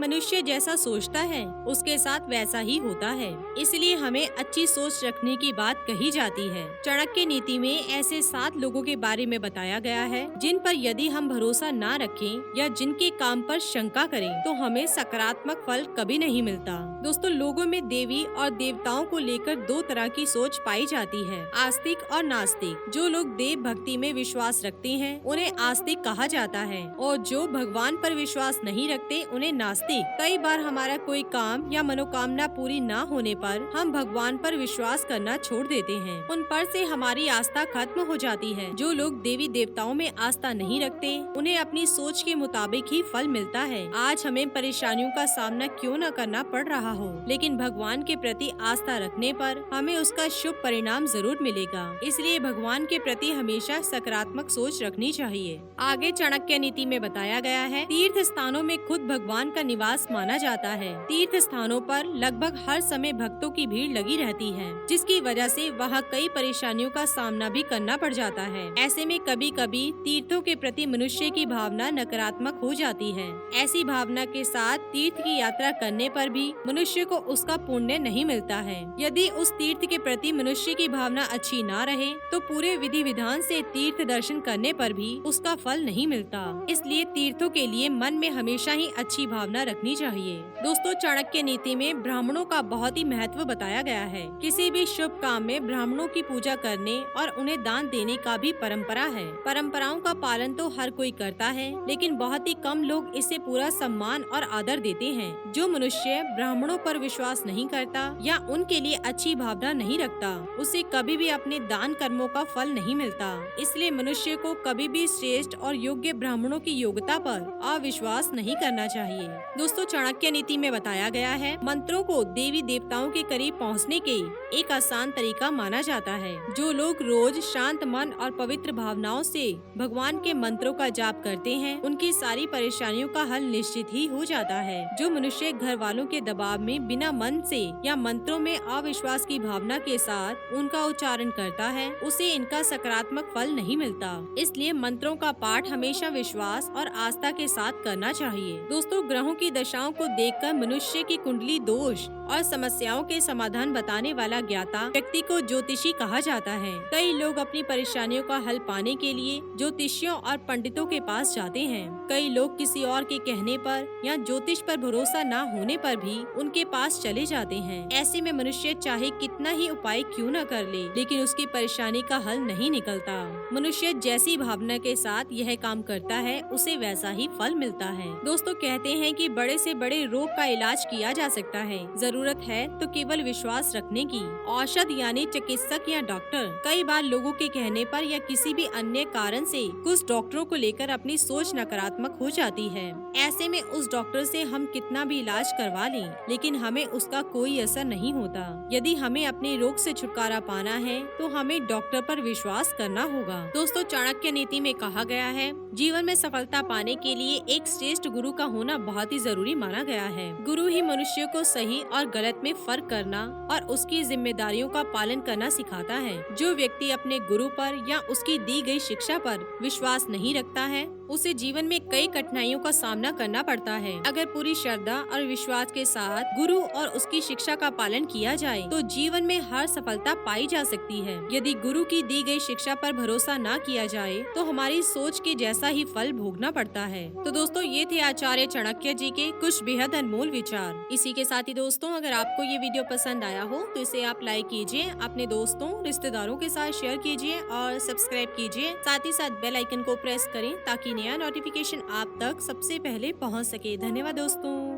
मनुष्य जैसा सोचता है उसके साथ वैसा ही होता है, इसलिए हमें अच्छी सोच रखने की बात कही जाती है। चाणक्य नीति में ऐसे 7 लोगों के बारे में बताया गया है जिन पर यदि हम भरोसा ना रखें या जिनके काम पर शंका करें तो हमें सकारात्मक फल कभी नहीं मिलता। दोस्तों, लोगों में देवी और देवताओं को लेकर 2 तरह की सोच पाई जाती है, आस्तिक और नास्तिक। जो लोग देव भक्ति में विश्वास रखते हैं उन्हें आस्तिक कहा जाता है और जो भगवान पर विश्वास नहीं रखते उन्हें नास्तिक। कई बार हमारा कोई काम या मनोकामना पूरी ना होने पर हम भगवान पर विश्वास करना छोड़ देते हैं, उन पर से हमारी आस्था खत्म हो जाती है। जो लोग देवी देवताओं में आस्था नहीं रखते उन्हें अपनी सोच के मुताबिक ही फल मिलता है। आज हमें परेशानियों का सामना क्यों न करना पड़ रहा हो, लेकिन भगवान के प्रति आस्था रखने पर हमें उसका शुभ परिणाम जरूर मिलेगा। इसलिए भगवान के प्रति हमेशा सकारात्मक सोच रखनी चाहिए। आगे चाणक्य नीति में बताया गया है, तीर्थ स्थानों में खुद भगवान का निवास माना जाता है। तीर्थ स्थानों पर लगभग हर समय भक्तों की भीड़ लगी रहती है, जिसकी वजह से वहाँ कई परेशानियों का सामना भी करना पड़ जाता है। ऐसे में कभी कभी तीर्थों के प्रति मनुष्य की भावना नकारात्मक हो जाती है। ऐसी भावना के साथ तीर्थ की यात्रा करने पर भी मनुष्य को उसका पुण्य नहीं मिलता है। यदि उस तीर्थ के प्रति मनुष्य की भावना अच्छी ना रहे तो पूरे विधि विधान से तीर्थ दर्शन करने पर भी उसका फल नहीं मिलता। इसलिए तीर्थों के लिए मन में हमेशा ही अच्छी भावना रखनी चाहिए। दोस्तों, चाणक्य नीति में ब्राह्मणों का बहुत ही महत्व बताया गया है। किसी भी शुभ काम में ब्राह्मणों की पूजा करने और उन्हें दान देने का भी परंपरा है। परंपराओं का पालन तो हर कोई करता है, लेकिन बहुत ही कम लोग इसे पूरा सम्मान और आदर देते हैं। जो मनुष्य ब्राह्मणों पर विश्वास नहीं करता या उनके लिए अच्छी भावना नहीं रखता, उसे कभी भी अपने दान कर्मों का फल नहीं मिलता। इसलिए मनुष्य को कभी भी श्रेष्ठ और योग्य ब्राह्मणों की योग्यता पर अविश्वास नहीं करना चाहिए। दोस्तों, चाणक्य नीति में बताया गया है, मंत्रों को देवी देवताओं के करीब पहुँचने के एक आसान तरीका माना जाता है। जो लोग रोज शांत मन और पवित्र भावनाओं से भगवान के मंत्रों का जाप करते हैं उनकी सारी परेशानियों का हल निश्चित ही हो जाता है। जो मनुष्य घर वालों के दबाव में बिना मन से या मंत्रों में अविश्वास की भावना के साथ उनका उच्चारण करता है उसे इनका सकारात्मक फल नहीं मिलता। इसलिए मंत्रों का पाठ हमेशा विश्वास और आस्था के साथ करना चाहिए। दोस्तों, ग्रहों की दशाओं को देखकर मनुष्य की कुंडली दोष और समस्याओं के समाधान बताने वाला ज्ञाता व्यक्ति को ज्योतिषी कहा जाता है। कई लोग अपनी परेशानियों का हल पाने के लिए ज्योतिषियों और पंडितों के पास जाते हैं। कई लोग किसी और के कहने पर या ज्योतिष पर भरोसा न होने पर भी उनके पास चले जाते हैं। ऐसे में मनुष्य चाहे कितना ही उपाय क्यों न कर ले, लेकिन उसकी परेशानी का हल नहीं निकलता। मनुष्य जैसी भावना के साथ यह काम करता है उसे वैसा ही फल मिलता है। दोस्तों, कहते हैं कि बड़े से बड़े रोग का इलाज किया जा सकता है, जरूरत है तो केवल विश्वास रखने की। औषध यानी चिकित्सक या डॉक्टर कई बार लोगों के कहने पर या किसी भी अन्य कारण से कुछ डॉक्टरों को लेकर अपनी सोच नकारात्मक हो जाती है। ऐसे में उस डॉक्टर से हम कितना भी इलाज करवा लें, लेकिन हमें उसका कोई असर नहीं होता। यदि हमें अपने रोग से छुटकारा पाना है तो हमें डॉक्टर पर विश्वास करना होगा। दोस्तों, चाणक्य नीति में कहा गया है, जीवन में सफलता पाने के लिए एक श्रेष्ठ गुरु का होना बहुत ही जरूरी माना गया है। गुरु ही मनुष्य को सही और गलत में फर्क करना और उसकी जिम्मेदारियों का पालन करना सिखाता है। जो व्यक्ति अपने गुरु पर या उसकी दी गई शिक्षा पर विश्वास नहीं रखता है उसे जीवन में कई कठिनाइयों का सामना करना पड़ता है। अगर पूरी श्रद्धा और विश्वास के साथ गुरु और उसकी शिक्षा का पालन किया जाए तो जीवन में हर सफलता पाई जा सकती है। यदि गुरु की दी गई शिक्षा पर भरोसा न किया जाए तो हमारी सोच के जैसा ही फल भोगना पड़ता है। तो दोस्तों, ये थे आचार्य चाणक्य जी के कुछ बेहद अनमोल विचार। इसी के साथ ही दोस्तों, अगर आपको ये वीडियो पसंद आया हो तो इसे आप लाइक कीजिए, अपने दोस्तों रिश्तेदारों के साथ शेयर कीजिए और सब्सक्राइब कीजिए। साथ ही साथ बेल आइकन को प्रेस करें ताकि नया नोटिफिकेशन आप तक सबसे पहले पहुंच सके। धन्यवाद दोस्तों।